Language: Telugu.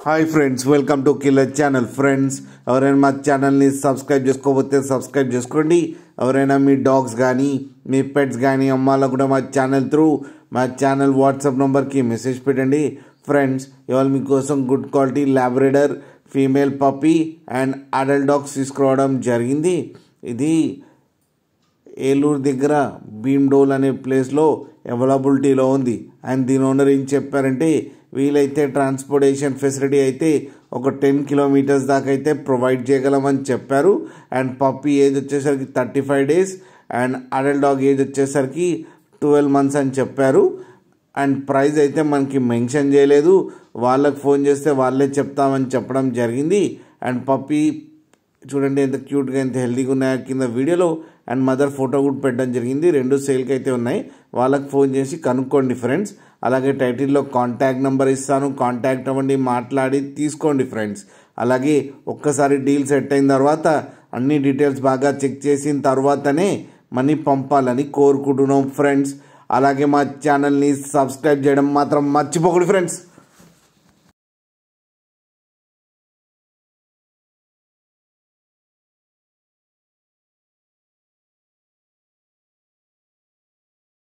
Hi friends, welcome to killer channel. Friends, ఎవరైనా మా ఛానల్ని సబ్స్క్రైబ్ చేసుకోకపోతే సబ్స్క్రైబ్ చేసుకోండి. ఎవరైనా మీ డాగ్స్ కానీ మీ పెట్స్ కానీ అమ్మాలో కూడా మా ఛానల్ వాట్సాప్ నెంబర్కి మెసేజ్ పెట్టండి. ఫ్రెండ్స్, ఇవాళ మీకోసం good quality Labrador female puppy and adult dogs తీసుకురావడం జరిగింది. ఇది ఏలూరు దగ్గర భీమ్డోల్ అనే ప్లేస్లో అవైలబిలిటీలో ఉంది. అండ్ దీని ఓనర్ ఏం చెప్పారంటే, వీలైతే ట్రాన్స్పోర్టేషన్ ఫెసిలిటీ అయితే ఒక 10 కిలోమీటర్స్ దాకా అయితే ప్రొవైడ్ చేయగలమని చెప్పారు. అండ్ పప్పీ ఏజ్ వచ్చేసరికి 35 days and adult dog age వచ్చేసరికి 12 months అని చెప్పారు. అండ్ ప్రైస్ అయితే మనకి మెన్షన్ చేయలేదు, వాళ్ళకి ఫోన్ చేస్తే వాళ్ళే చెప్తామని చెప్పడం జరిగింది. అండ్ పప్పీ చూడండి ఎంత క్యూట్గా ఎంత హెల్తీగా ఉన్నాయో కింద వీడియోలో. అండ్ మదర్ ఫోటో కూడా పెట్టడం జరిగింది. 2 సేల్కి అయితే ఉన్నాయి, వాళ్ళకి ఫోన్ చేసి కనుక్కోండి ఫ్రెండ్స్. అలాగే టైటిల్లో కాంటాక్ట్ నెంబర్ ఇస్తాను, కాంటాక్ట్ అవ్వండి, మాట్లాడి తీసుకోండి ఫ్రెండ్స్. అలాగే ఒక్కసారి డీల్ సెట్ అయిన తర్వాత అన్ని డీటెయిల్స్ బాగా చెక్ చేసిన తర్వాతనే మనీ పంపాలని కోరుకుంటున్నాం ఫ్రెండ్స్. అలాగే మా ఛానల్ని సబ్స్క్రైబ్ చేయడం మాత్రం మర్చిపోకండి ఫ్రెండ్స్.